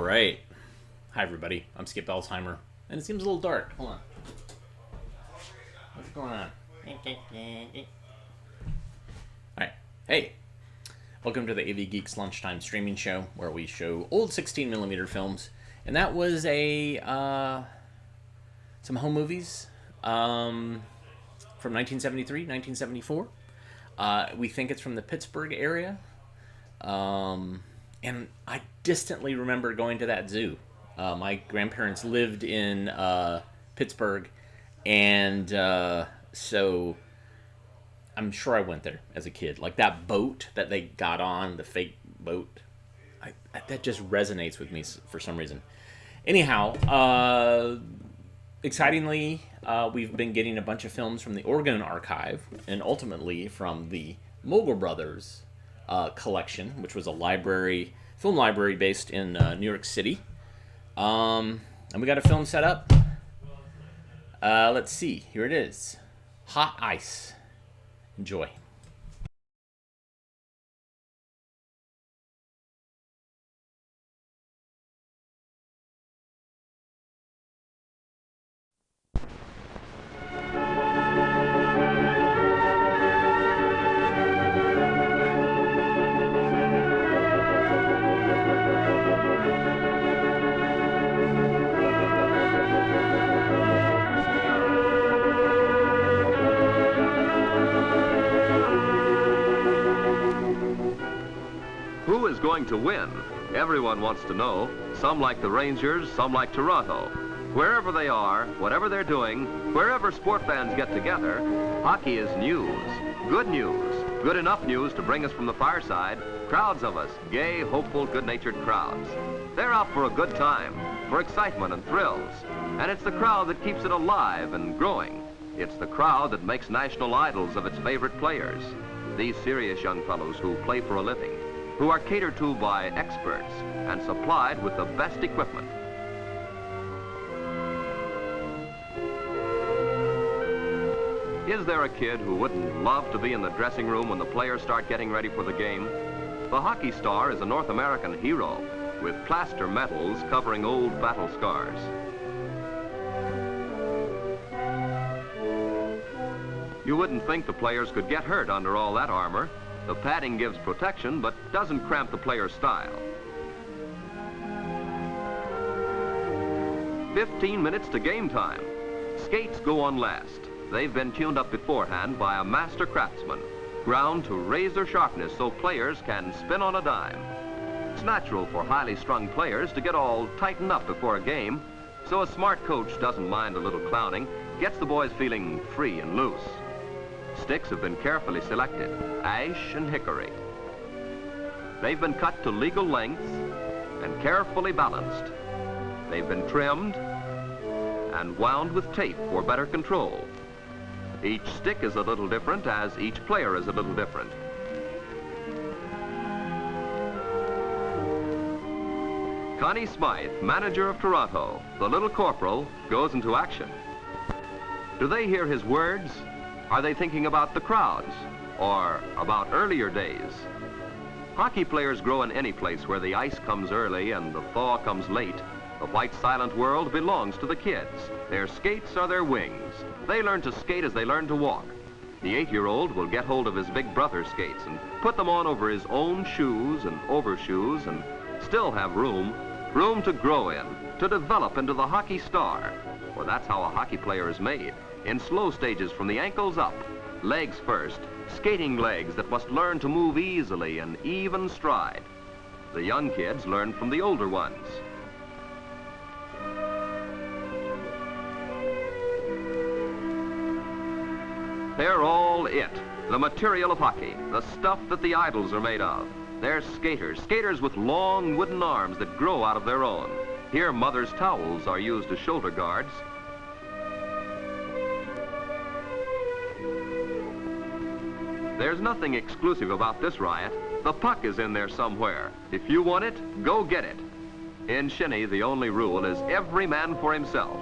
right. Hi, everybody. I'm Skip Elsheimer, and it seems a little dark. Hold on. What's going on? All right. Hey. Welcome to the AV Geeks Lunchtime Streaming Show, where we show old 16mm films. And that was some home movies from 1973, 1974. We think it's from the Pittsburgh area. And I distantly remember going to that zoo. My grandparents lived in Pittsburgh, and so I'm sure I went there as a kid. Like that boat that they got on, the fake boat, that just resonates with me for some reason. Anyhow, excitingly, we've been getting a bunch of films from the Oregon Archive, and ultimately from the Mogul Brothers collection, which was a film library based in New York City. And we got a film set up. Let's see. Here it is. Hot Ice. Enjoy. Who is going to win? Everyone wants to know. Some like the Rangers, some like Toronto. Wherever they are, whatever they're doing, wherever sport fans get together, hockey is news. Good news. Good enough news to bring us from the fireside. Crowds of us, gay, hopeful, good-natured crowds. They're out for a good time, for excitement and thrills. And it's the crowd that keeps it alive and growing. It's the crowd that makes national idols of its favorite players. These serious young fellows who play for a living, who are catered to by experts and supplied with the best equipment. Is there a kid who wouldn't love to be in the dressing room when the players start getting ready for the game? The hockey star is a North American hero with plaster medals covering old battle scars. You wouldn't think the players could get hurt under all that armor. The padding gives protection, but doesn't cramp the player's style. 15 minutes to game time. Skates go on last. They've been tuned up beforehand by a master craftsman, ground to razor sharpness so players can spin on a dime. It's natural for highly strung players to get all tightened up before a game, so a smart coach doesn't mind a little clowning, gets the boys feeling free and loose. Sticks have been carefully selected, ash and hickory. They've been cut to legal lengths and carefully balanced. They've been trimmed and wound with tape for better control. Each stick is a little different, as each player is a little different. Connie Smythe, manager of Toronto, the little corporal, goes into action. Do they hear his words? Are they thinking about the crowds or about earlier days? Hockey players grow in any place where the ice comes early and the thaw comes late. The white silent world belongs to the kids. Their skates are their wings. They learn to skate as they learn to walk. The 8-year-old will get hold of his big brother's skates and put them on over his own shoes and overshoes and still have room to grow in, to develop into the hockey star. For that's how a hockey player is made. In slow stages from the ankles up, legs first, skating legs that must learn to move easily and even stride. The young kids learn from the older ones. They're all it, the material of hockey, the stuff that the idols are made of. They're skaters with long wooden arms that grow out of their own. Here, mother's towels are used as shoulder guards. There's nothing exclusive about this riot. The puck is in there somewhere. If you want it, go get it. In shinny, the only rule is every man for himself.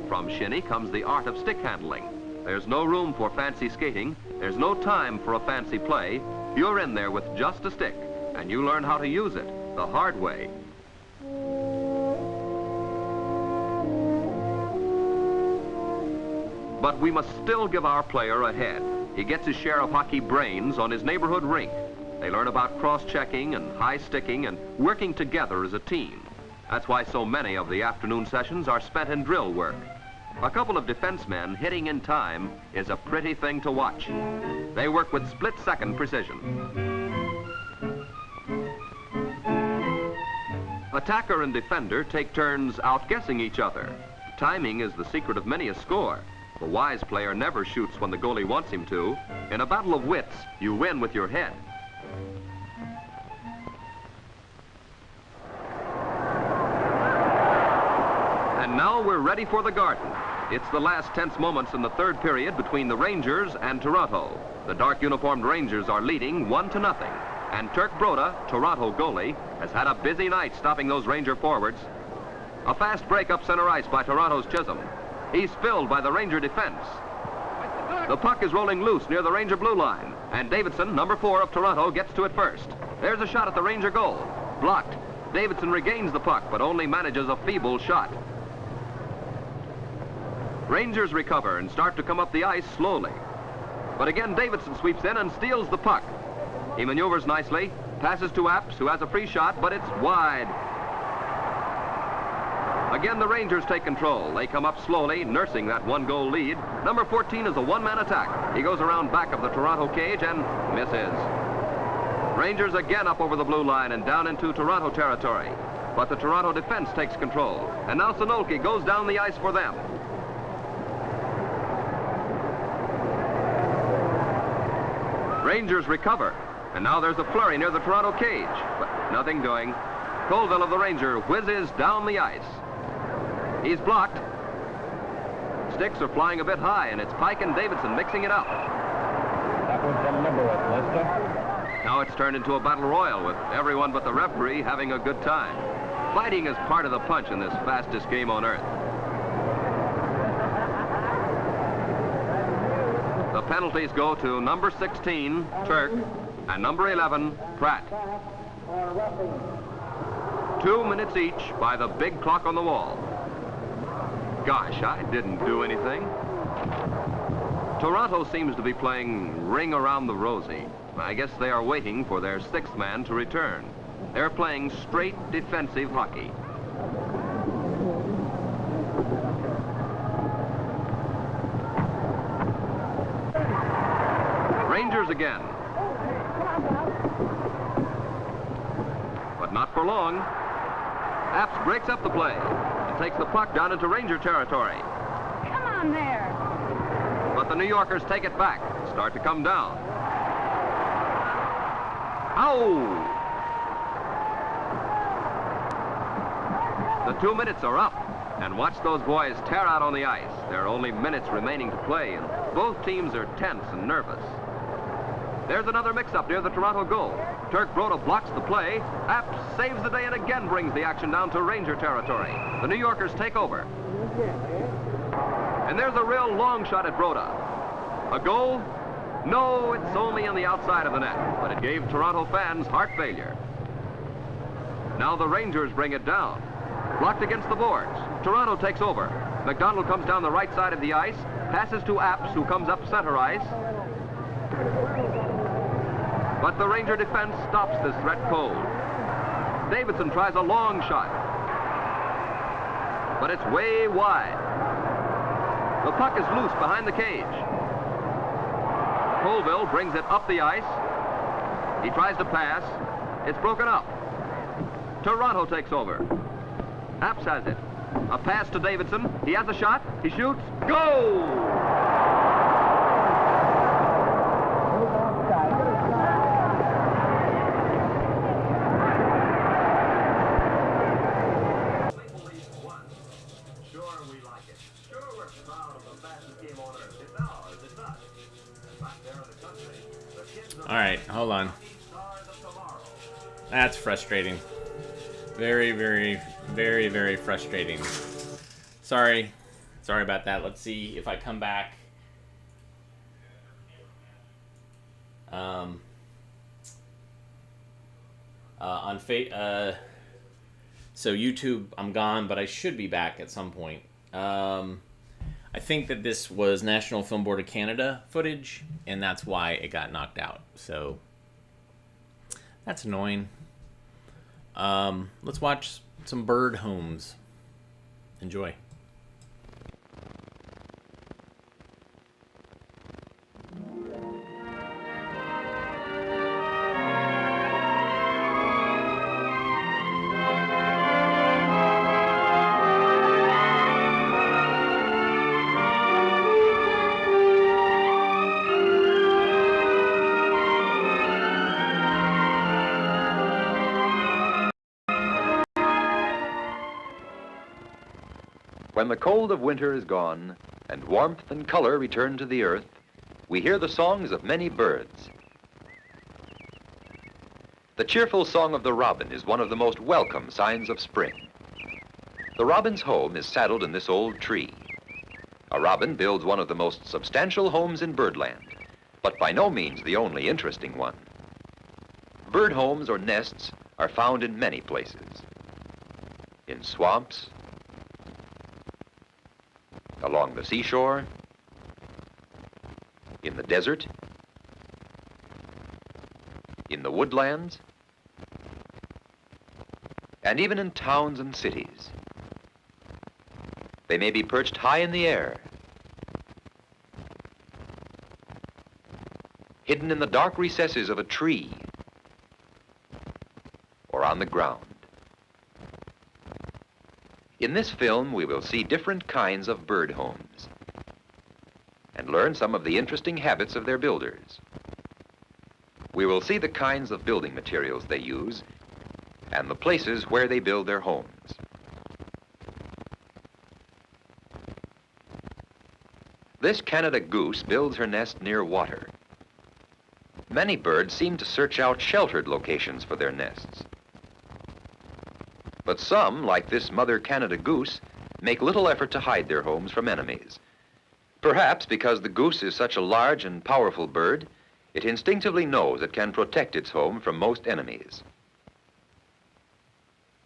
From shinny comes the art of stick handling. There's no room for fancy skating. There's no time for a fancy play. You're in there with just a stick, and you learn how to use it the hard way. But we must still give our player a head. He gets his share of hockey brains on his neighborhood rink. They learn about cross-checking and high-sticking and working together as a team. That's why so many of the afternoon sessions are spent in drill work. A couple of defensemen hitting in time is a pretty thing to watch. They work with split-second precision. Attacker and defender take turns outguessing each other. Timing is the secret of many a score. The wise player never shoots when the goalie wants him to. In a battle of wits, you win with your head. And now we're ready for the Garden. It's the last tense moments in the third period between the Rangers and Toronto. The dark uniformed Rangers are leading 1-0. And Turk Broda, Toronto goalie, has had a busy night stopping those Ranger forwards. A fast break up center ice by Toronto's Chisholm. He's filled by the Ranger defense. The puck is rolling loose near the Ranger blue line, and Davidson, number 4 of Toronto, gets to it first. There's a shot at the Ranger goal. Blocked. Davidson regains the puck, but only manages a feeble shot. Rangers recover and start to come up the ice slowly. But again, Davidson sweeps in and steals the puck. He maneuvers nicely, passes to Apps, who has a free shot, but it's wide. Again, the Rangers take control. They come up slowly, nursing that 1-goal lead. Number 14 is a one-man attack. He goes around back of the Toronto cage and misses. Rangers again up over the blue line and down into Toronto territory. But the Toronto defense takes control. And now Sanolki goes down the ice for them. Rangers recover. And now there's a flurry near the Toronto cage. But nothing doing. Colville of the Ranger whizzes down the ice. He's blocked. Sticks are flying a bit high, and it's Pike and Davidson mixing it up. That was the number of Lester. Now it's turned into a battle royal with everyone but the referee having a good time. Fighting is part of the punch in this fastest game on earth. The penalties go to number 16, Turk, and number 11, Pratt. 2 minutes each by the big clock on the wall. Gosh, I didn't do anything. Toronto seems to be playing Ring Around the Rosie. I guess they are waiting for their 6th man to return. They're playing straight defensive hockey. Rangers again. But not for long. Apps breaks up the play and takes the puck down into Ranger territory. Come on there. But the New Yorkers take it back, start to come down. Ow! The 2 minutes are up, and watch those boys tear out on the ice. There are only minutes remaining to play, and both teams are tense and nervous. There's another mix-up near the Toronto goal. Turk Broda blocks the play. Apps saves the day and again brings the action down to Ranger territory. The New Yorkers take over. And there's a real long shot at Broda. A goal? No, it's only on the outside of the net, but it gave Toronto fans heart failure. Now the Rangers bring it down. Blocked against the boards. Toronto takes over. McDonald comes down the right side of the ice, passes to Apps, who comes up center ice. But the Ranger defense stops this threat cold. Davidson tries a long shot. But it's way wide. The puck is loose behind the cage. Colville brings it up the ice. He tries to pass. It's broken up. Toronto takes over. Apps has it. A pass to Davidson. He has a shot. He shoots. Goal! All right, hold on. That's frustrating. Very, very, very, very frustrating. Sorry about that. Let's see if I come back. So YouTube, I'm gone, but I should be back at some point. I think that this was National Film Board of Canada footage, and that's why it got knocked out. So that's annoying. Let's watch some bird homes. Enjoy. When the cold of winter is gone and warmth and color return to the earth, we hear the songs of many birds. The cheerful song of the robin is one of the most welcome signs of spring. The robin's home is saddled in this old tree. A robin builds one of the most substantial homes in birdland, but by no means the only interesting one. Bird homes or nests are found in many places. In swamps, along the seashore, in the desert, in the woodlands, and even in towns and cities. They may be perched high in the air, hidden in the dark recesses of a tree, or on the ground. In this film, we will see different kinds of bird homes and learn some of the interesting habits of their builders. We will see the kinds of building materials they use and the places where they build their homes. This Canada goose builds her nest near water. Many birds seem to search out sheltered locations for their nests. But some, like this mother Canada goose, make little effort to hide their homes from enemies. Perhaps because the goose is such a large and powerful bird, it instinctively knows it can protect its home from most enemies.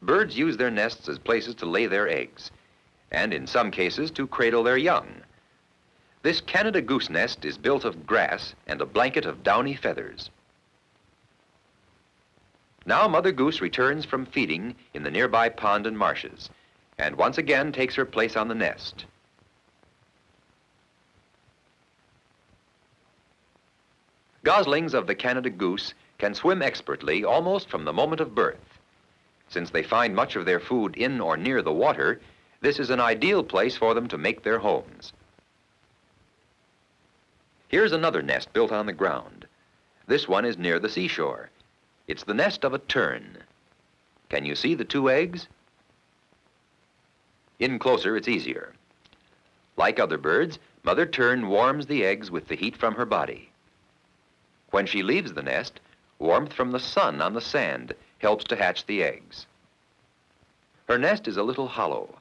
Birds use their nests as places to lay their eggs, and in some cases to cradle their young. This Canada goose nest is built of grass and a blanket of downy feathers. Now Mother Goose returns from feeding in the nearby pond and marshes, and once again takes her place on the nest. Goslings of the Canada goose can swim expertly almost from the moment of birth. Since they find much of their food in or near the water, this is an ideal place for them to make their homes. Here's another nest built on the ground. This one is near the seashore. It's the nest of a tern. Can you see the two eggs? In closer, it's easier. Like other birds, Mother Tern warms the eggs with the heat from her body. When she leaves the nest, warmth from the sun on the sand helps to hatch the eggs. Her nest is a little hollow.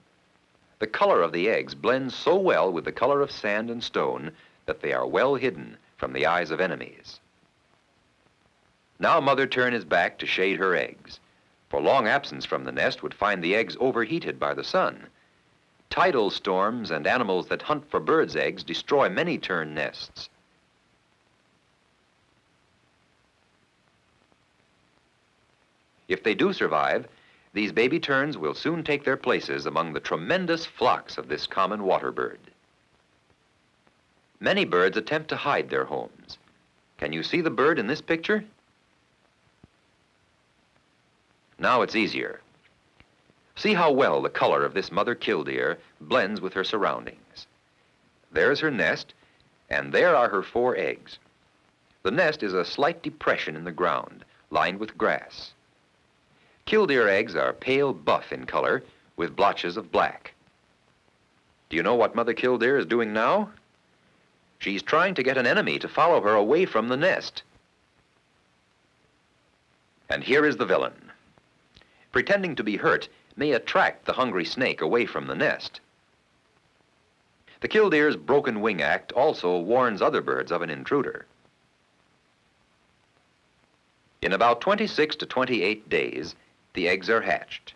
The color of the eggs blends so well with the color of sand and stone that they are well hidden from the eyes of enemies. Now Mother Tern is back to shade her eggs, for long absence from the nest would find the eggs overheated by the sun. Tidal storms and animals that hunt for birds' eggs destroy many tern nests. If they do survive, these baby terns will soon take their places among the tremendous flocks of this common water bird. Many birds attempt to hide their homes. Can you see the bird in this picture? Now it's easier. See how well the color of this mother killdeer blends with her surroundings. There's her nest, and there are her 4 eggs. The nest is a slight depression in the ground, lined with grass. Killdeer eggs are pale buff in color, with blotches of black. Do you know what Mother Killdeer is doing now? She's trying to get an enemy to follow her away from the nest. And here is the villain. Pretending to be hurt may attract the hungry snake away from the nest. The killdeer's broken wing act also warns other birds of an intruder. In about 26 to 28 days, the eggs are hatched.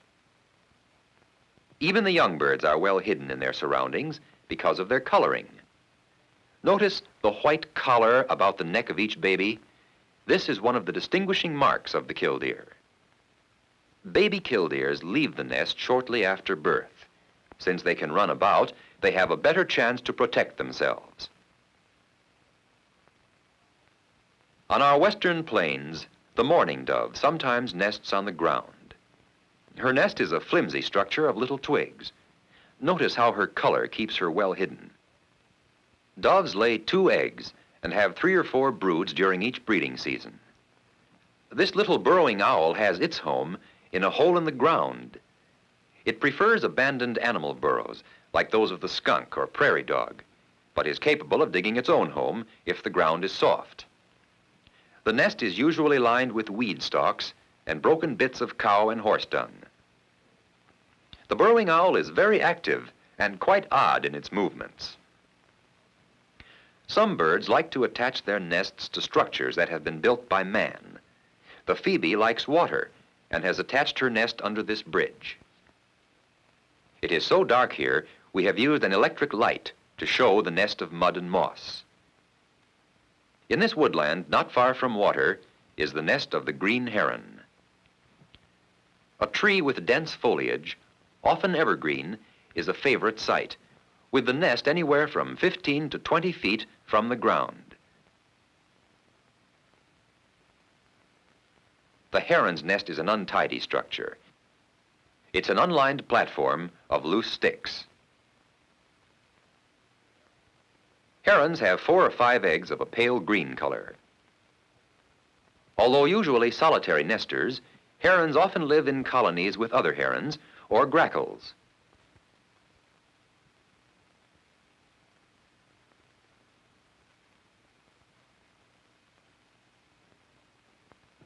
Even the young birds are well hidden in their surroundings because of their coloring. Notice the white collar about the neck of each baby. This is one of the distinguishing marks of the killdeer. Baby killdeers leave the nest shortly after birth. Since they can run about, they have a better chance to protect themselves. On our western plains, the mourning dove sometimes nests on the ground. Her nest is a flimsy structure of little twigs. Notice how her color keeps her well hidden. Doves lay 2 eggs and have 3 or 4 broods during each breeding season. This little burrowing owl has its home in a hole in the ground. It prefers abandoned animal burrows, like those of the skunk or prairie dog, but is capable of digging its own home if the ground is soft. The nest is usually lined with weed stalks and broken bits of cow and horse dung. The burrowing owl is very active and quite odd in its movements. Some birds like to attach their nests to structures that have been built by man. The phoebe likes water and has attached her nest under this bridge. It is so dark here, we have used an electric light to show the nest of mud and moss. In this woodland, not far from water, is the nest of the green heron. A tree with dense foliage, often evergreen, is a favorite site, with the nest anywhere from 15 to 20 feet from the ground. The heron's nest is an untidy structure. It's an unlined platform of loose sticks. Herons have 4 or 5 eggs of a pale green color. Although usually solitary nesters, herons often live in colonies with other herons or grackles.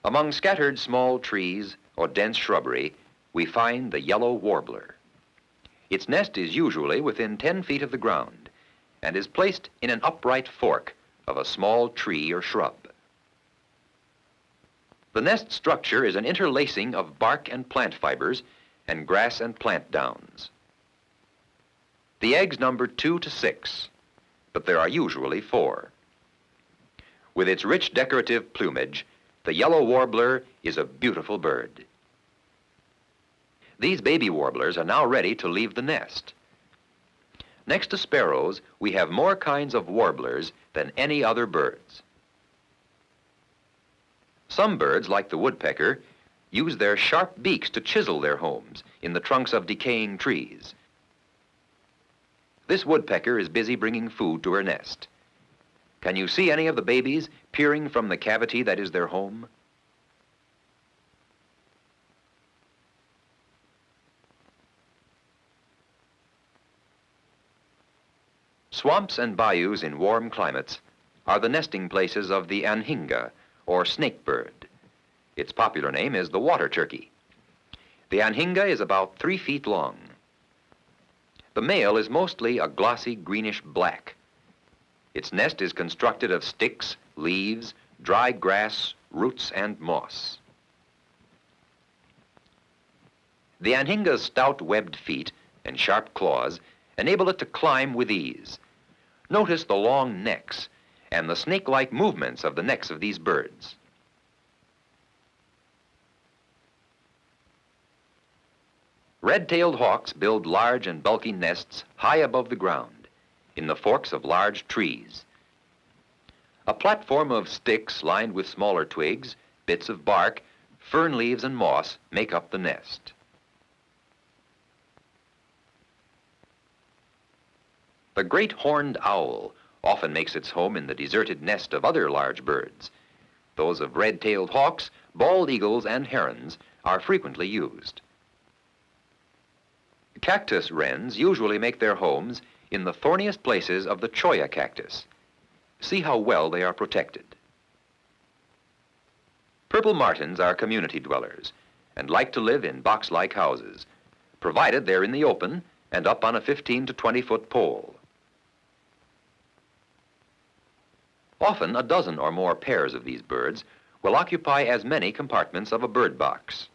Among scattered small trees or dense shrubbery, we find the yellow warbler. Its nest is usually within 10 feet of the ground and is placed in an upright fork of a small tree or shrub. The nest structure is an interlacing of bark and plant fibers and grass and plant downs. The eggs number 2 to 6, but there are usually 4. With its rich decorative plumage, the yellow warbler is a beautiful bird. These baby warblers are now ready to leave the nest. Next to sparrows, we have more kinds of warblers than any other birds. Some birds, like the woodpecker, use their sharp beaks to chisel their homes in the trunks of decaying trees. This woodpecker is busy bringing food to her nest. Can you see any of the babies peering from the cavity that is their home? Swamps and bayous in warm climates are the nesting places of the anhinga, or snakebird. Its popular name is the water turkey. The anhinga is about 3 feet long. The male is mostly a glossy greenish black. Its nest is constructed of sticks, leaves, dry grass, roots, and moss. The anhinga's stout webbed feet and sharp claws enable it to climb with ease. Notice the long necks and the snake-like movements of the necks of these birds. Red-tailed hawks build large and bulky nests high above the ground, in the forks of large trees. A platform of sticks lined with smaller twigs, bits of bark, fern leaves, and moss make up the nest. The great horned owl often makes its home in the deserted nest of other large birds. Those of red-tailed hawks, bald eagles, and herons are frequently used. Cactus wrens usually make their homes in the thorniest places of the cholla cactus. See how well they are protected. Purple martins are community dwellers and like to live in box-like houses, provided they're in the open and up on a 15 to 20-foot pole. Often a dozen or more pairs of these birds will occupy as many compartments of a bird box.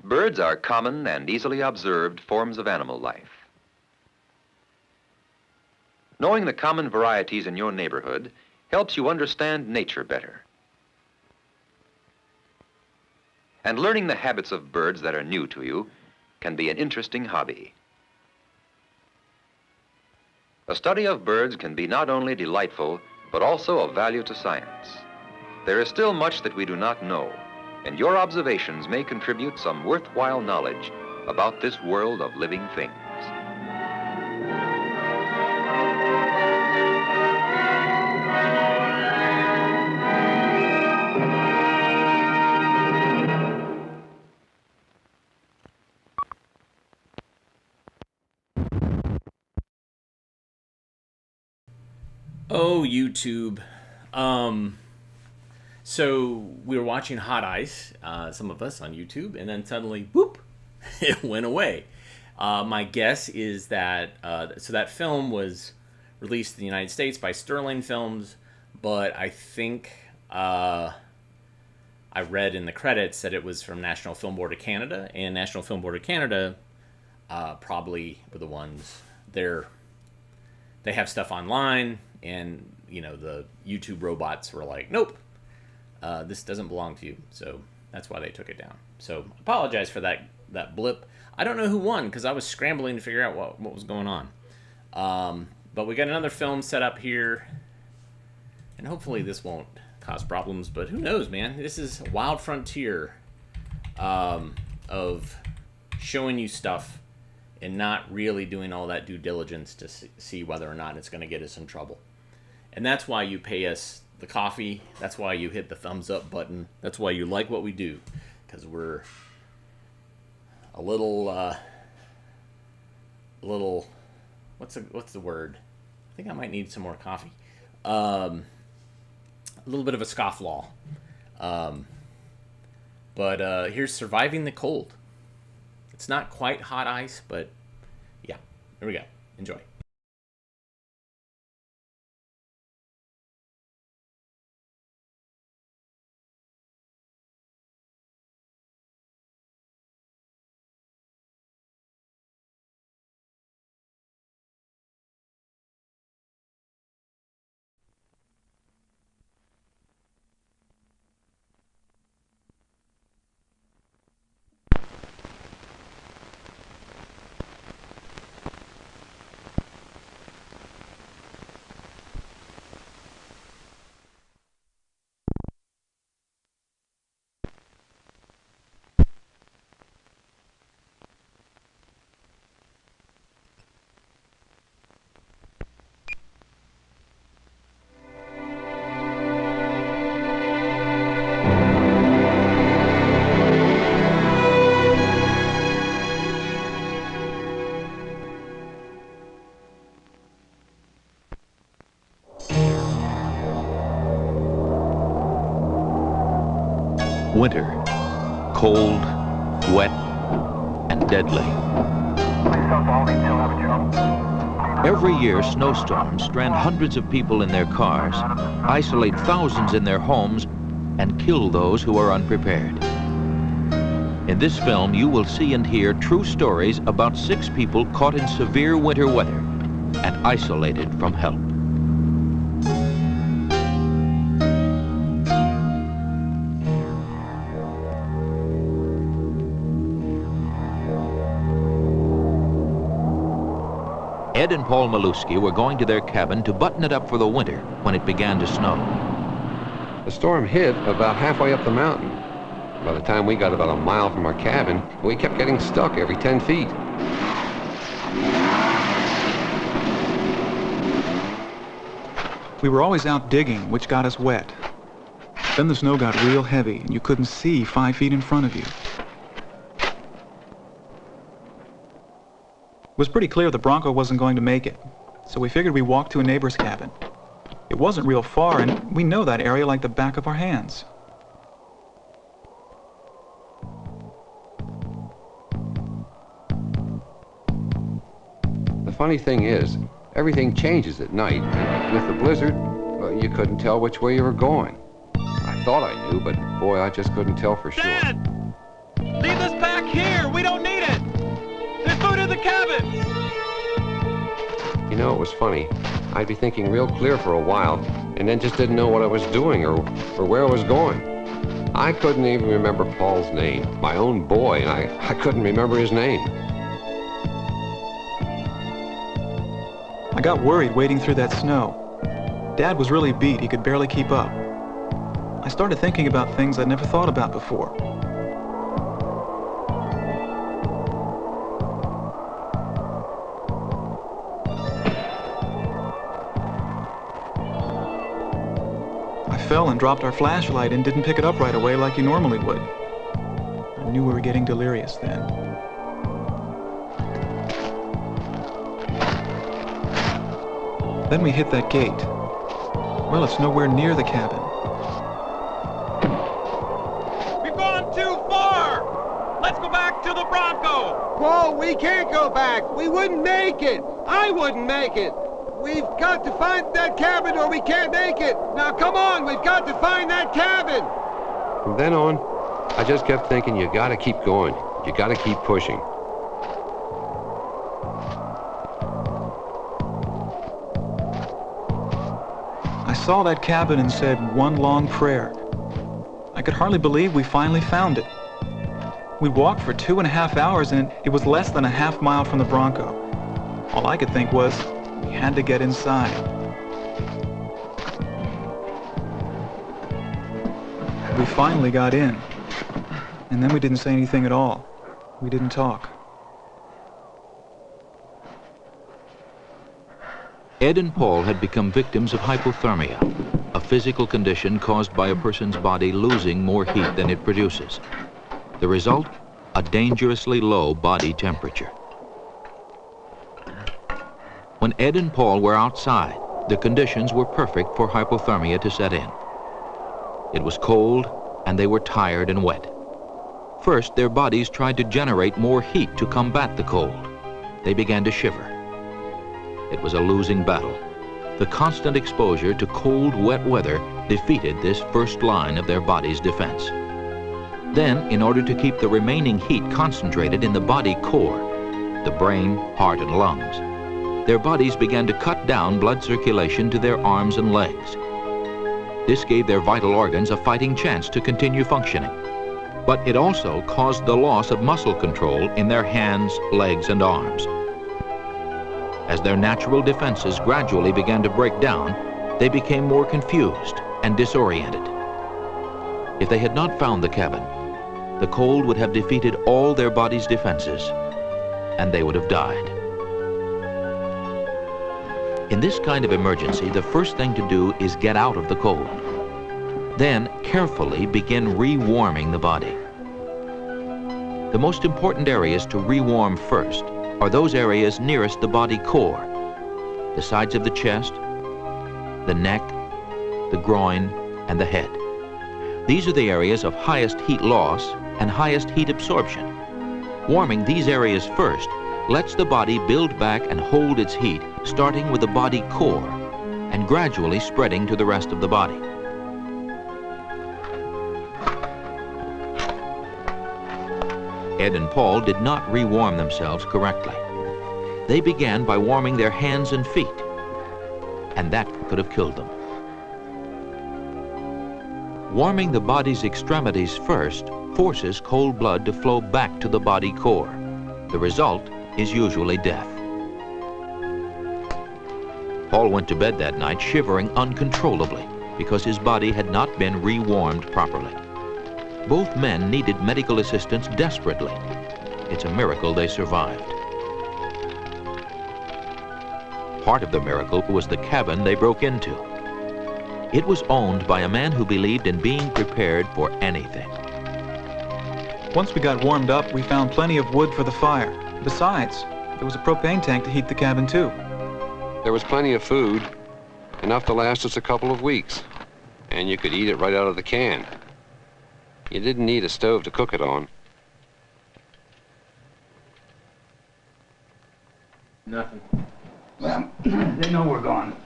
Birds are common and easily observed forms of animal life. Knowing the common varieties in your neighborhood helps you understand nature better. And learning the habits of birds that are new to you can be an interesting hobby. A study of birds can be not only delightful, but also of value to science. There is still much that we do not know, and your observations may contribute some worthwhile knowledge about this world of living things. Oh, YouTube. So we were watching Hot Ice, some of us on YouTube, and then suddenly, whoop, it went away. My guess is that, so that film was released in the United States by Sterling Films, but I think I read in the credits that it was from National Film Board of Canada, and National Film Board of Canada probably were the ones, they have stuff online, and the YouTube robots were like, nope, this doesn't belong to you. So that's why they took it down. So apologize for that blip. I don't know who won because I was scrambling to figure out what was going on. But we got another film set up here, and hopefully this won't cause problems. But who knows, man? This is a wild frontier of showing you stuff and not really doing all that due diligence to see whether or not it's going to get us in trouble. And that's why you pay us the coffee. That's why you hit the thumbs up button. That's why you like what we do, because we're a little what's the word? I think I might need some more coffee. A little bit of a scofflaw. But here's Surviving the Cold. It's not quite Hot Ice, but yeah, here we go. Enjoy. Winter, cold, wet, and deadly. Every year, snowstorms strand hundreds of people in their cars, isolate thousands in their homes, and kill those who are unprepared. In this film, you will see and hear true stories about 6 people caught in severe winter weather and isolated from help. Ed and Paul Maluski were going to their cabin to button it up for the winter when it began to snow. The storm hit about halfway up the mountain. By the time we got about a mile from our cabin, we kept getting stuck every 10 feet. We were always out digging, which got us wet. Then the snow got real heavy, and you couldn't see 5 feet in front of you. It was pretty clear the Bronco wasn't going to make it, so we figured we'd walk to a neighbor's cabin. It wasn't real far, and we know that area like the back of our hands. The funny thing is, everything changes at night, and with the blizzard, well, you couldn't tell which way you were going. I thought I knew, but boy, I just couldn't tell for sure. Dad! Leave this pack here! We don't need it! There's food in the cabin! You know, it was funny. I'd be thinking real clear for a while, and then just didn't know what I was doing or where I was going. I couldn't even remember Paul's name, my own boy, and I couldn't remember his name. I got worried wading through that snow. Dad was really beat, he could barely keep up. I started thinking about things I'd never thought about before. I fell and dropped our flashlight and didn't pick it up right away like you normally would. I knew we were getting delirious then. Then we hit that gate. Well, it's nowhere near the cabin. We've gone too far! Let's go back to the Bronco! Paul, we can't go back. We wouldn't make it. I wouldn't make it. We've got to find that cabin or we can't make it. Now, come on, we've got to find that cabin. From then on, I just kept thinking, you gotta keep going. You gotta keep pushing. I saw that cabin and said one long prayer. I could hardly believe we finally found it. We walked for 2.5 hours and it was less than a half mile from the Bronco. All I could think was, we had to get inside. We finally got in. And then we didn't say anything at all. We didn't talk. Ed and Paul had become victims of hypothermia, a physical condition caused by a person's body losing more heat than it produces. The result? A dangerously low body temperature. When Ed and Paul were outside, the conditions were perfect for hypothermia to set in. It was cold, and they were tired and wet. First, their bodies tried to generate more heat to combat the cold. They began to shiver. It was a losing battle. The constant exposure to cold, wet weather defeated this first line of their body's defense. Then, in order to keep the remaining heat concentrated in the body core, the brain, heart, and lungs, their bodies began to cut down blood circulation to their arms and legs. This gave their vital organs a fighting chance to continue functioning. But it also caused the loss of muscle control in their hands, legs, and arms. As their natural defenses gradually began to break down, they became more confused and disoriented. If they had not found the cabin, the cold would have defeated all their body's defenses, and they would have died. In this kind of emergency, the first thing to do is get out of the cold. Then, carefully begin rewarming the body. The most important areas to rewarm first are those areas nearest the body core, the sides of the chest, the neck, the groin, and the head. These are the areas of highest heat loss and highest heat absorption. Warming these areas first lets the body build back and hold its heat, starting with the body core and gradually spreading to the rest of the body. Ed and Paul did not rewarm themselves correctly. They began by warming their hands and feet, and that could have killed them. Warming the body's extremities first forces cold blood to flow back to the body core. The result is usually death. Paul went to bed that night shivering uncontrollably because his body had not been rewarmed properly. Both men needed medical assistance desperately. It's a miracle they survived. Part of the miracle was the cabin they broke into. It was owned by a man who believed in being prepared for anything. Once we got warmed up, we found plenty of wood for the fire. Besides, there was a propane tank to heat the cabin too. There was plenty of food, enough to last us a couple of weeks. And you could eat it right out of the can. You didn't need a stove to cook it on. Nothing. Well, they know we're gone.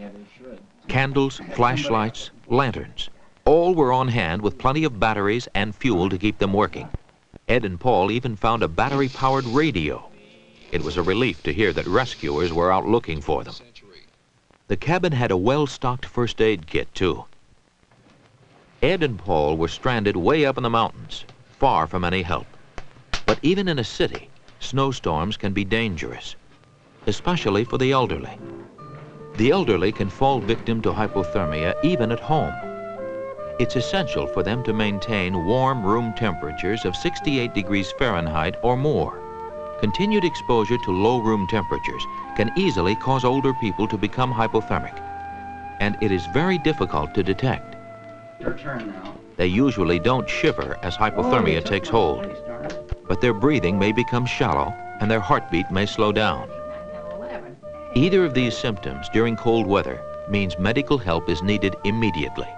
Yeah, they should. Candles, flashlights, lanterns, all were on hand with plenty of batteries and fuel to keep them working. Ed and Paul even found a battery-powered radio. It was a relief to hear that rescuers were out looking for them. The cabin had a well-stocked first aid kit, too. Ed and Paul were stranded way up in the mountains, far from any help. But even in a city, snowstorms can be dangerous, especially for the elderly. The elderly can fall victim to hypothermia even at home. It's essential for them to maintain warm room temperatures of 68 degrees Fahrenheit or more. Continued exposure to low room temperatures can easily cause older people to become hypothermic, and it is very difficult to detect. Your turn now. They usually don't shiver as hypothermia takes hold, but their breathing may become shallow and their heartbeat may slow down. Either of these symptoms during cold weather means medical help is needed immediately.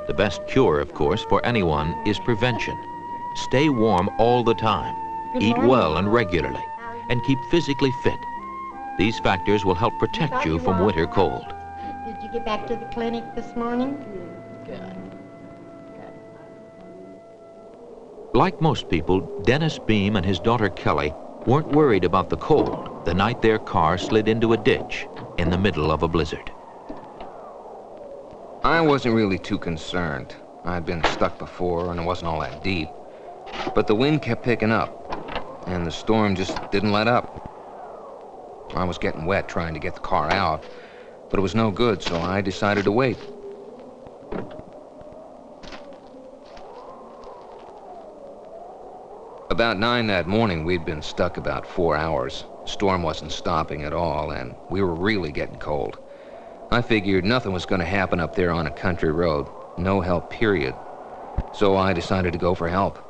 The best cure, of course, for anyone is prevention. Stay warm all the time, eat well and regularly, and keep physically fit. These factors will help protect you from winter cold. Did you get back to the clinic this morning? Good. Like most people, Dennis Beam and his daughter Kelly weren't worried about the cold the night their car slid into a ditch in the middle of a blizzard. I wasn't really too concerned. I'd been stuck before and it wasn't all that deep. But the wind kept picking up, and the storm just didn't let up. I was getting wet trying to get the car out, but it was no good, so I decided to wait. About 9 that morning, we'd been stuck about 4 hours. The storm wasn't stopping at all, and we were really getting cold. I figured nothing was going to happen up there on a country road. No help, period. So I decided to go for help.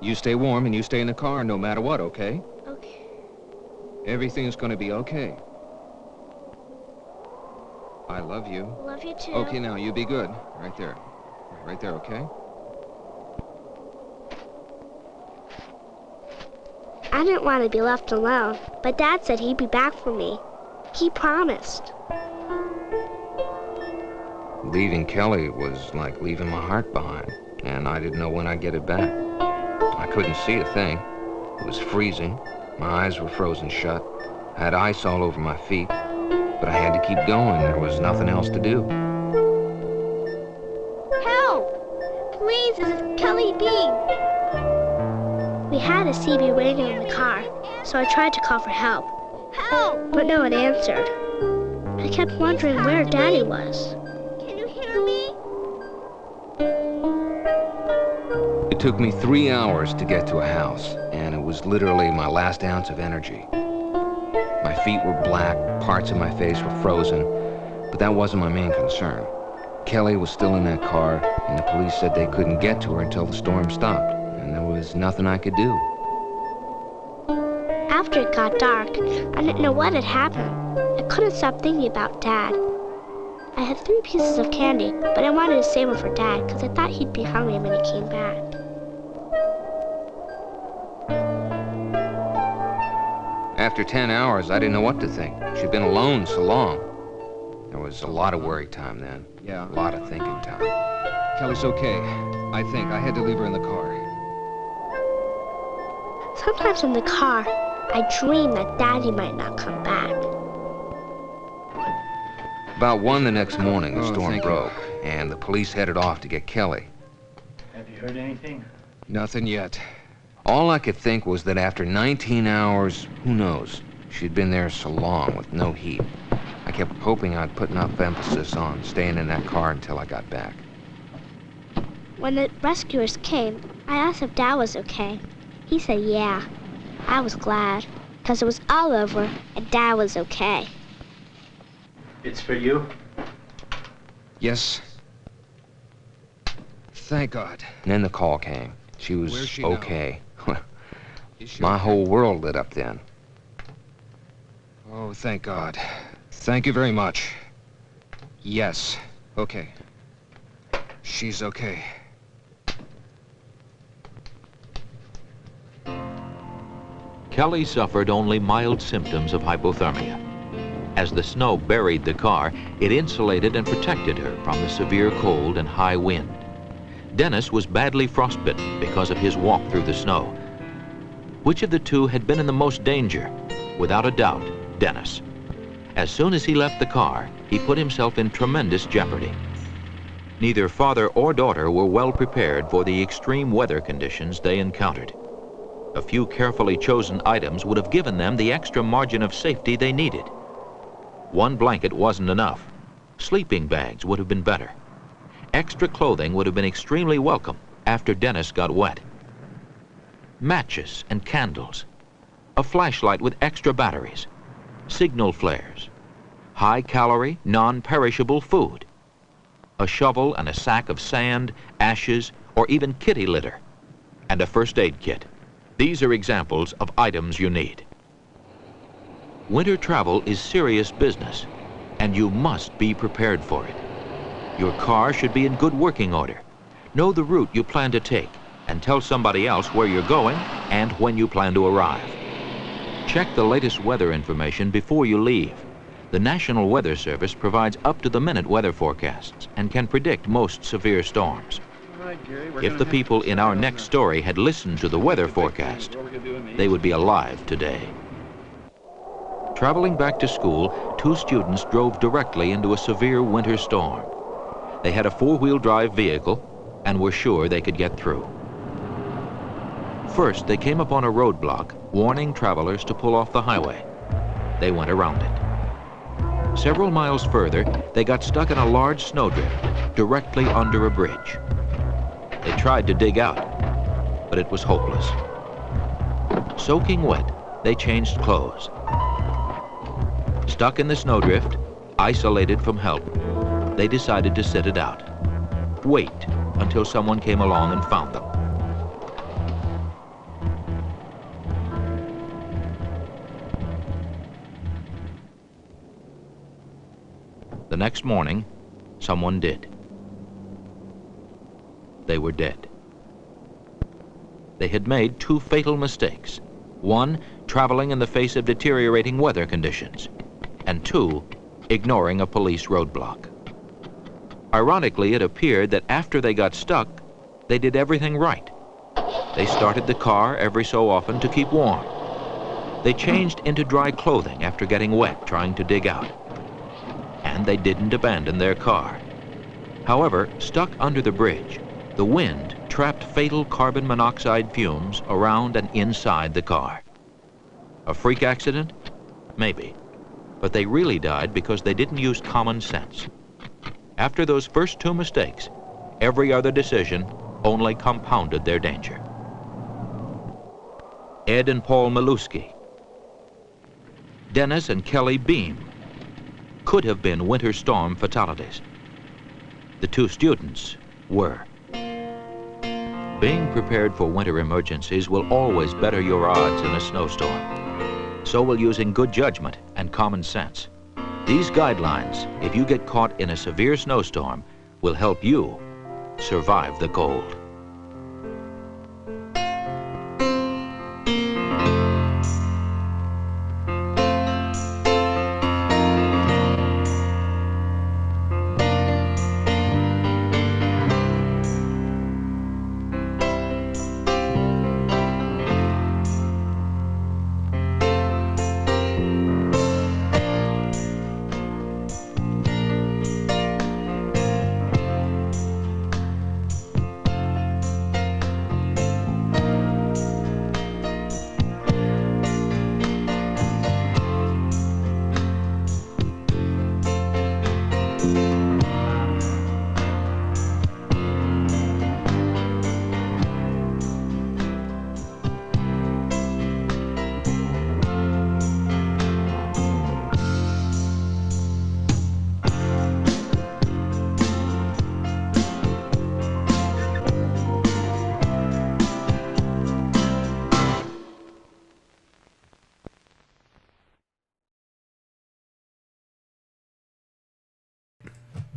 You stay warm and you stay in the car no matter what, okay? Okay. Everything's gonna be okay. I love you. Love you too. Okay, now you be good. Right there. Right there, okay? I didn't want to be left alone, but Dad said he'd be back for me. He promised. Leaving Kelly was like leaving my heart behind, and I didn't know when I'd get it back. I couldn't see a thing. It was freezing. My eyes were frozen shut. I had ice all over my feet, but I had to keep going. There was nothing else to do. Help! Please, this is Kelly Beam. We had a CB radio in the car, so I tried to call for help. Help! But no one answered. I kept wondering where Daddy was. Can you hear me? It took me 3 hours to get to a house, and it was literally my last ounce of energy. My feet were black, parts of my face were frozen, but that wasn't my main concern. Kelly was still in that car, and the police said they couldn't get to her until the storm stopped, and there was nothing I could do. After it got dark, I didn't know what had happened. I couldn't stop thinking about Dad. I had 3 pieces of candy, but I wanted to save them for Dad because I thought he'd be hungry when he came back. After 10 hours, I didn't know what to think. She'd been alone so long. There was a lot of worry time then. Yeah. A lot of thinking time. Kelly's okay. I think I had to leave her in the car. Sometimes in the car, I dream that Daddy might not come back. About 1 the next morning, the Oh, storm thank you. broke, and the police headed off to get Kelly. Have you heard anything? Nothing yet. All I could think was that after 19 hours, who knows, she'd been there so long with no heat. I kept hoping I'd put enough emphasis on staying in that car until I got back. When the rescuers came, I asked if Dad was okay. He said yeah. I was glad, because it was all over and Dad was okay. It's for you? Yes. Thank God. And then the call came. She was Where's she now? okay. Is she My okay? whole world lit up then. Oh, thank God. Thank you very much. Yes. Okay. She's okay. Kelly suffered only mild symptoms of hypothermia. As the snow buried the car, it insulated and protected her from the severe cold and high wind. Dennis was badly frostbitten because of his walk through the snow. Which of the two had been in the most danger? Without a doubt, Dennis. As soon as he left the car, he put himself in tremendous jeopardy. Neither father or daughter were well prepared for the extreme weather conditions they encountered. A few carefully chosen items would have given them the extra margin of safety they needed. One blanket wasn't enough. Sleeping bags would have been better. Extra clothing would have been extremely welcome after Dennis got wet. Matches and candles. A flashlight with extra batteries. Signal flares. High-calorie, non-perishable food. A shovel and a sack of sand, ashes, or even kitty litter. And a first aid kit. These are examples of items you need. Winter travel is serious business, and you must be prepared for it. Your car should be in good working order. Know the route you plan to take, and tell somebody else where you're going and when you plan to arrive. Check the latest weather information before you leave. The National Weather Service provides up-to-the-minute weather forecasts and can predict most severe storms. If the people in our next story had listened to the weather forecast, they would be alive today. Traveling back to school, two students drove directly into a severe winter storm. They had a four-wheel drive vehicle and were sure they could get through. First, they came upon a roadblock warning travelers to pull off the highway. They went around it. Several miles further, they got stuck in a large snowdrift directly under a bridge. They tried to dig out, but it was hopeless. Soaking wet, they changed clothes. Stuck in the snowdrift, isolated from help, they decided to sit it out. Wait until someone came along and found them. The next morning, someone did. They were dead. They had made two fatal mistakes. One, traveling in the face of deteriorating weather conditions. And two, ignoring a police roadblock. Ironically, it appeared that after they got stuck, they did everything right. They started the car every so often to keep warm. They changed into dry clothing after getting wet trying to dig out. And they didn't abandon their car. However, stuck under the bridge, the wind trapped fatal carbon monoxide fumes around and inside the car. A freak accident? Maybe. But they really died because they didn't use common sense. After those first two mistakes, every other decision only compounded their danger. Ed and Paul Maluski. Dennis and Kelly Beam could have been winter storm fatalities. The two students were. Being prepared for winter emergencies will always better your odds in a snowstorm. So will using good judgment and common sense. These guidelines, if you get caught in a severe snowstorm, will help you survive the cold.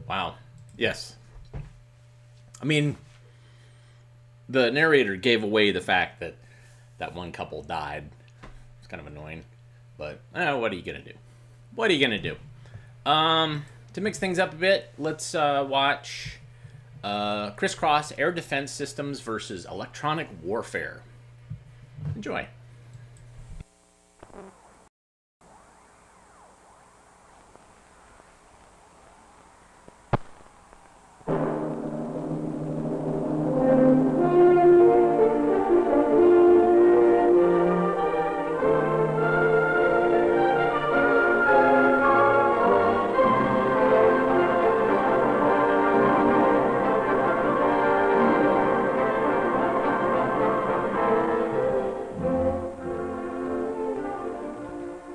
Wow. Yes. I mean, the narrator gave away the fact that that one couple died. It's kind of annoying. But, what are you going to do? What are you going to do? To mix things up a bit, let's watch Crisscross Air Defense Systems versus Electronic Warfare. Enjoy.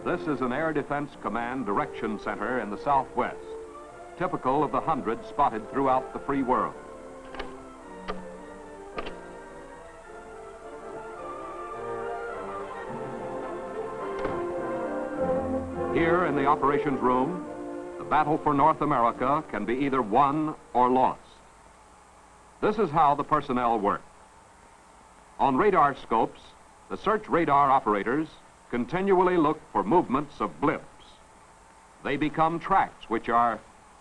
This is an Air Defense Command Direction Center in the Southwest, typical of the hundreds spotted throughout the free world. Here in the operations room, the battle for North America can be either won or lost. This is how the personnel work. On radar scopes, the search radar operators continually look for movements of blips. They become tracks which are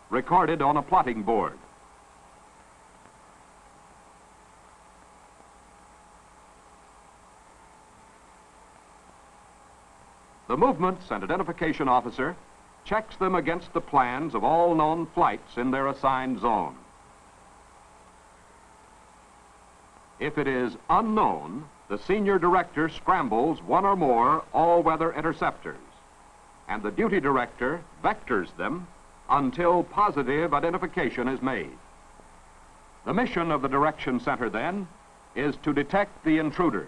recorded on a plotting board. The Movements and Identification Officer checks them against the plans of all known flights in their assigned zone. If it is unknown, the senior director scrambles one or more all-weather interceptors, and the duty director vectors them until positive identification is made. The mission of the Direction Center, then, is to detect the intruder,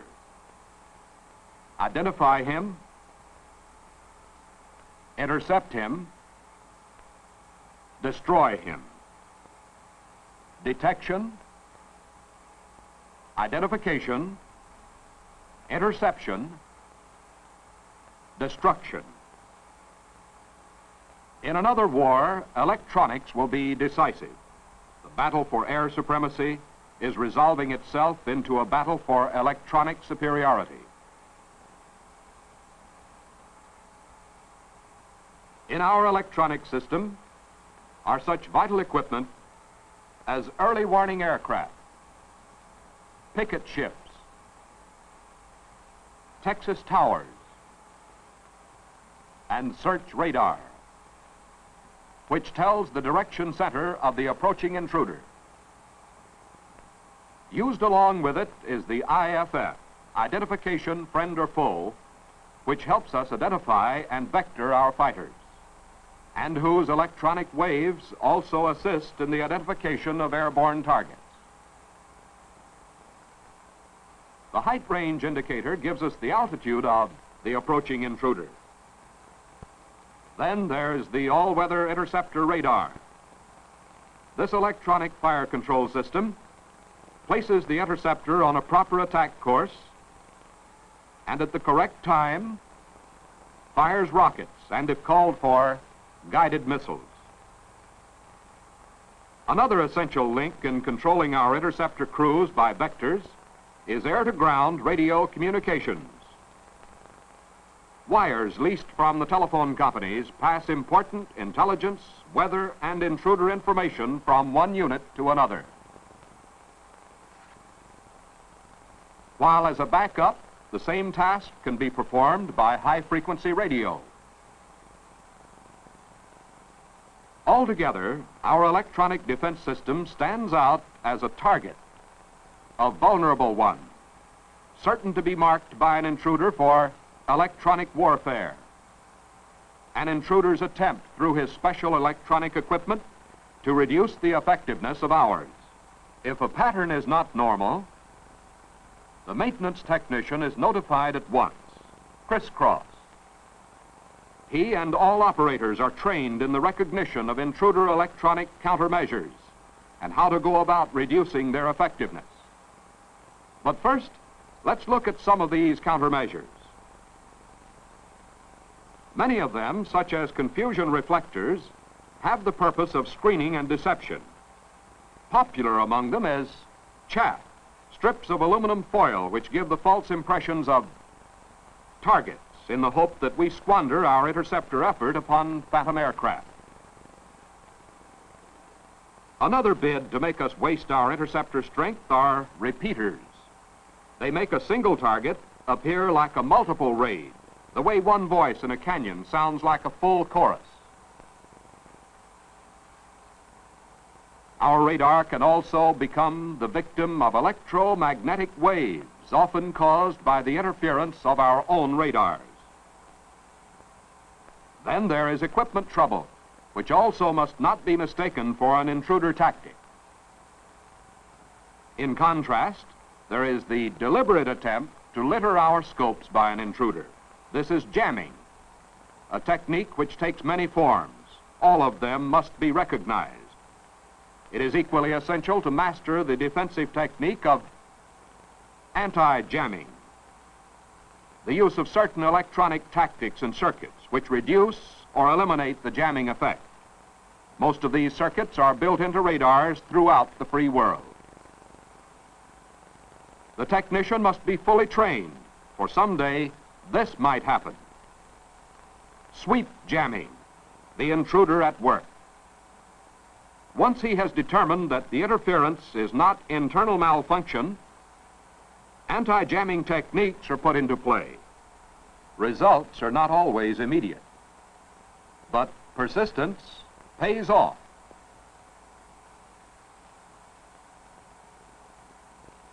identify him, intercept him, destroy him. Detection, identification, interception, destruction. In another war, electronics will be decisive. The battle for air supremacy is resolving itself into a battle for electronic superiority. In our electronic system are such vital equipment as early warning aircraft, picket ships, Texas towers, and search radar, which tells the Direction Center of the approaching intruder. Used along with it is the IFF, Identification Friend or Foe, which helps us identify and vector our fighters, and whose electronic waves also assist in the identification of airborne targets. The height range indicator gives us the altitude of the approaching intruder. Then there's the all-weather interceptor radar. This electronic fire control system places the interceptor on a proper attack course and at the correct time fires rockets and, if called for, guided missiles. Another essential link in controlling our interceptor crews by vectors is air-to-ground radio communications. Wires leased from the telephone companies pass important intelligence, weather, and intruder information from one unit to another. While as a backup, the same task can be performed by high-frequency radio. Altogether, our electronic defense system stands out as a target, a vulnerable one, certain to be marked by an intruder for electronic warfare. An intruder's attempt through his special electronic equipment to reduce the effectiveness of ours. If a pattern is not normal, the maintenance technician is notified at once. Crisscross. He and all operators are trained in the recognition of intruder electronic countermeasures and how to go about reducing their effectiveness. But first, let's look at some of these countermeasures. Many of them, such as confusion reflectors, have the purpose of screening and deception. Popular among them is chaff, strips of aluminum foil which give the false impressions of targets in the hope that we squander our interceptor effort upon phantom aircraft. Another bid to make us waste our interceptor strength are repeaters. They make a single target appear like a multiple raid, the way one voice in a canyon sounds like a full chorus. Our radar can also become the victim of electromagnetic waves, often caused by the interference of our own radars. Then there is equipment trouble, which also must not be mistaken for an intruder tactic. In contrast, there is the deliberate attempt to litter our scopes by an intruder. This is jamming, a technique which takes many forms. All of them must be recognized. It is equally essential to master the defensive technique of anti-jamming, the use of certain electronic tactics and circuits which reduce or eliminate the jamming effect. Most of these circuits are built into radars throughout the free world. The technician must be fully trained, for someday this might happen. Sweep jamming, the intruder at work. Once he has determined that the interference is not internal malfunction, anti-jamming techniques are put into play. Results are not always immediate, but persistence pays off.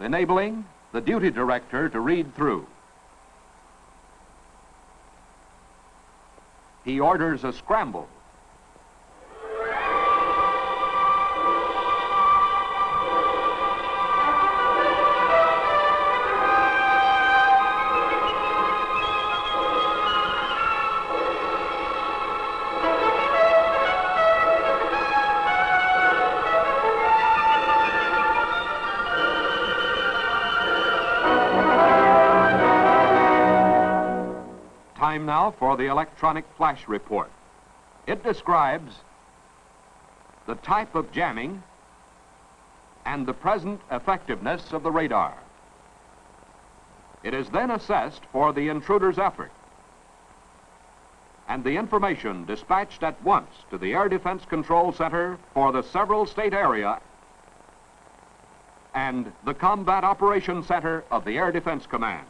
Enabling the duty director to read through. He orders a scramble. Time now for the electronic flash report. It describes the type of jamming and the present effectiveness of the radar. It is then assessed for the intruder's effort, and the information dispatched at once to the Air Defense Control Center for the several state area and the Combat Operations Center of the Air Defense Command.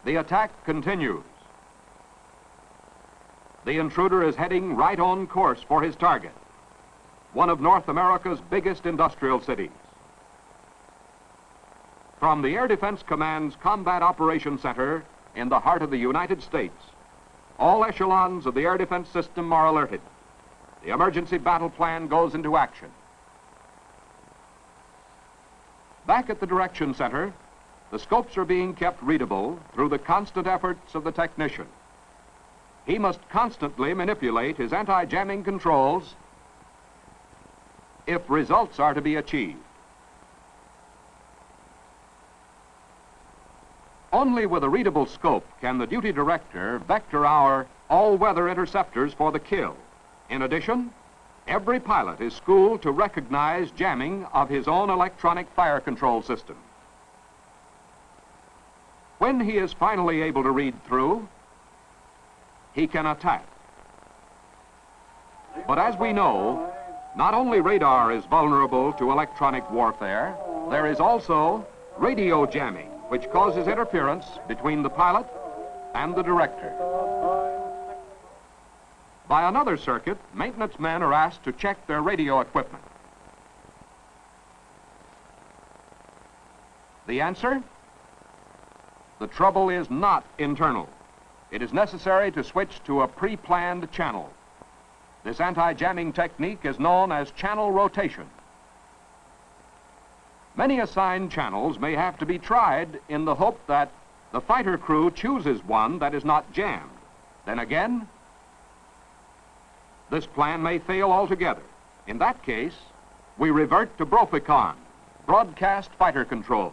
The attack continues. The intruder is heading right on course for his target, one of North America's biggest industrial cities. From the Air Defense Command's Combat Operations Center in the heart of the United States, all echelons of the air defense system are alerted. The emergency battle plan goes into action. Back at the Direction Center, the scopes are being kept readable through the constant efforts of the technician. He must constantly manipulate his anti-jamming controls if results are to be achieved. Only with a readable scope can the duty director vector our all-weather interceptors for the kill. In addition, every pilot is schooled to recognize jamming of his own electronic fire control system. When he is finally able to read through, he can attack. But as we know, not only radar is vulnerable to electronic warfare, there is also radio jamming, which causes interference between the pilot and the director. By another circuit, maintenance men are asked to check their radio equipment. The answer? The trouble is not internal. It is necessary to switch to a pre-planned channel. This anti-jamming technique is known as channel rotation. Many assigned channels may have to be tried in the hope that the fighter crew chooses one that is not jammed. Then again, this plan may fail altogether. In that case, we revert to Broficon, broadcast fighter control.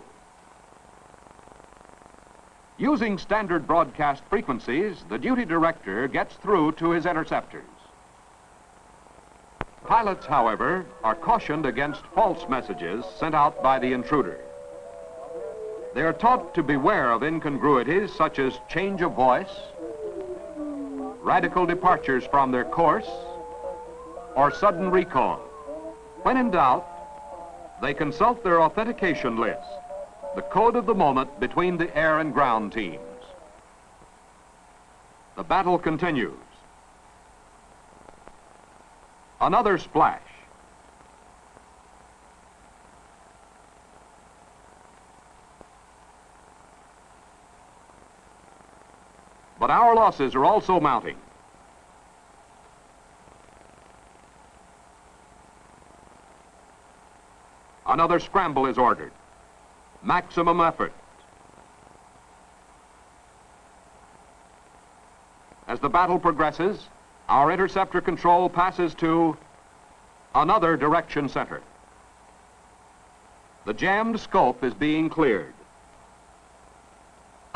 Using standard broadcast frequencies, the duty director gets through to his interceptors. Pilots, however, are cautioned against false messages sent out by the intruder. They are taught to beware of incongruities such as change of voice, radical departures from their course, or sudden recall. When in doubt, they consult their authentication list, the code of the moment between the air and ground teams. The battle continues. Another splash. But our losses are also mounting. Another scramble is ordered. Maximum effort. As the battle progresses, our interceptor control passes to another direction center. The jammed scope is being cleared.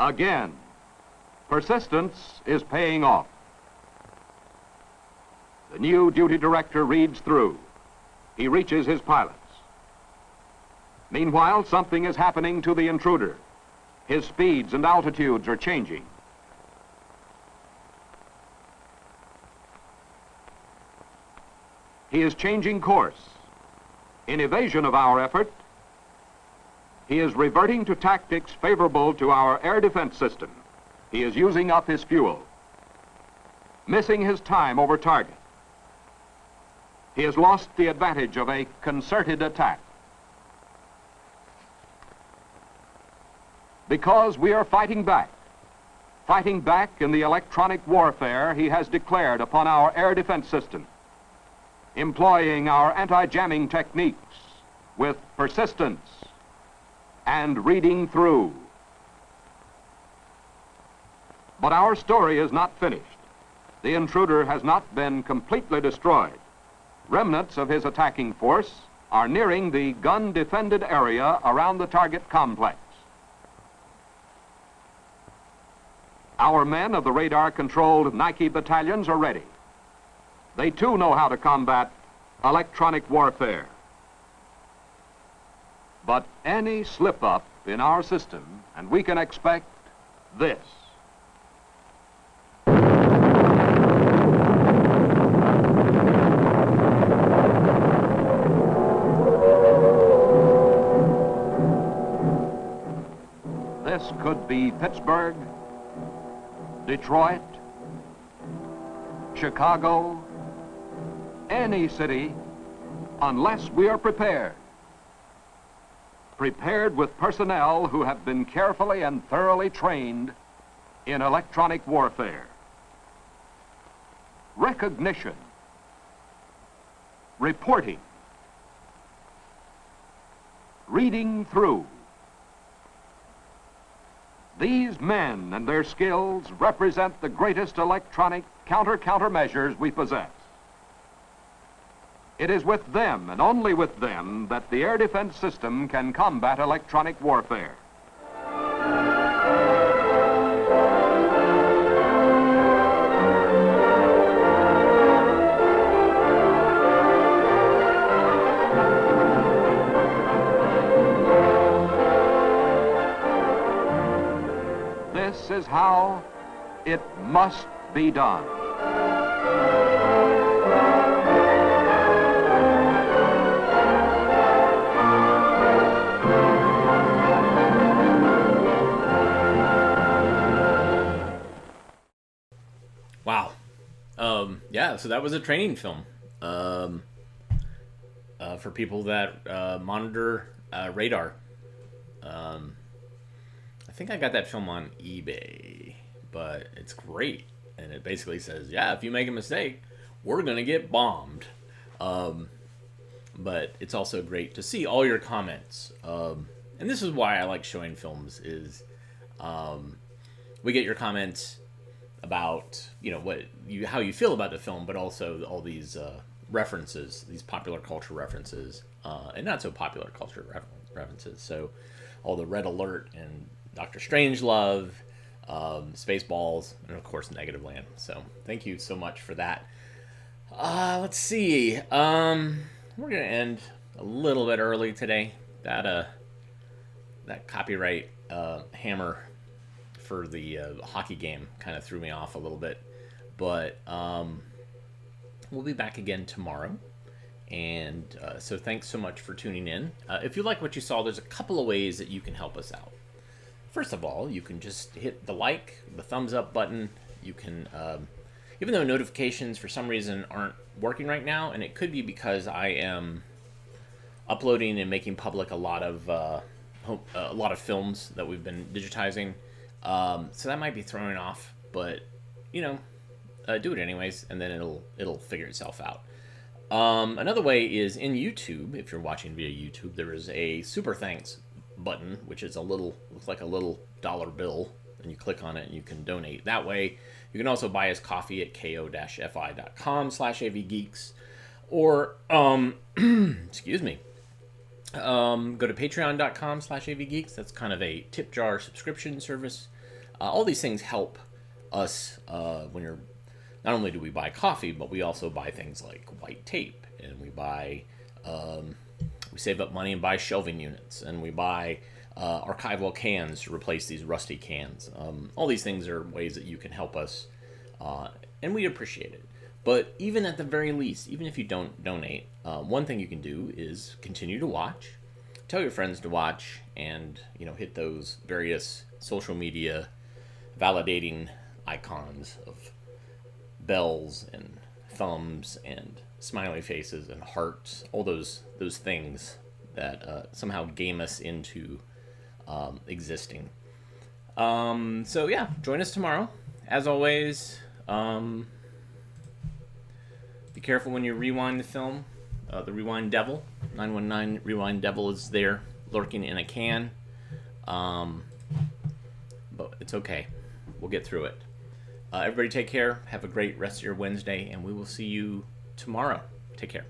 Again, persistence is paying off. The new duty director reads through. He reaches his pilots. Meanwhile, something is happening to the intruder. His speeds and altitudes are changing. He is changing course. In evasion of our effort, he is reverting to tactics favorable to our air defense system. He is using up his fuel, missing his time over target. He has lost the advantage of a concerted attack. Because we are fighting back in the electronic warfare he has declared upon our air defense system, employing our anti-jamming techniques with persistence and reading through. But our story is not finished. The intruder has not been completely destroyed. Remnants of his attacking force are nearing the gun-defended area around the target complex. Our men of the radar-controlled Nike battalions are ready. They too know how to combat electronic warfare. But any slip-up in our system, and we can expect this. This could be Pittsburgh, Detroit, Chicago, any city, unless we are prepared. Prepared with personnel who have been carefully and thoroughly trained in electronic warfare. Recognition, reporting, reading through. These men and their skills represent the greatest electronic countermeasures we possess. It is with them, and only with them, that the air defense system can combat electronic warfare. This is how it must be done. Wow. Yeah, so that was a training film for people that monitor radar. I think I got that film on eBay, but it's great. And it basically says, yeah, if you make a mistake, we're going to get bombed. But it's also great to see all your comments. And this is why I like showing films is we get your comments about, you know, how you feel about the film, but also all these references, these popular culture references, and not so popular culture references. So all the Red Alert and Dr. Strangelove, Spaceballs, and of course Negative Land. So thank you so much for that. Let's see. We're gonna end a little bit early today. That copyright hammer for the hockey game kind of threw me off a little bit, but we'll be back again tomorrow. And so thanks so much for tuning in. If you like what you saw, there's a couple of ways that you can help us out. First of all, you can just hit the thumbs up button. You can, even though notifications for some reason aren't working right now, and it could be because I am uploading and making public a lot of films that we've been digitizing, so that might be throwing off. But do it anyways, and then it'll figure itself out. Another way is in YouTube. If you're watching via YouTube, there is a super thanks button, which is looks like a little dollar bill, and you click on it and you can donate that way. You can also buy us coffee at ko-fi.com/avgeeks, or excuse me, go to patreon.com/avgeeks. That's kind of a tip jar subscription service. All these things help us when you're. Not only do we buy coffee, but we also buy things like white tape, and we save up money and buy shelving units, and we buy archival cans to replace these rusty cans. All these things are ways that you can help us, and we appreciate it. But even at the very least, even if you don't donate, one thing you can do is continue to watch, tell your friends to watch, and hit those various social media validating icons of bells and thumbs and smiley faces and hearts, all those things that somehow game us into existing. So yeah, join us tomorrow. As always, be careful when you rewind the film. The Rewind Devil, 919 Rewind Devil, is there lurking in a can. But it's okay. We'll get through it. Everybody take care. Have a great rest of your Wednesday, and we will see you tomorrow. Take care.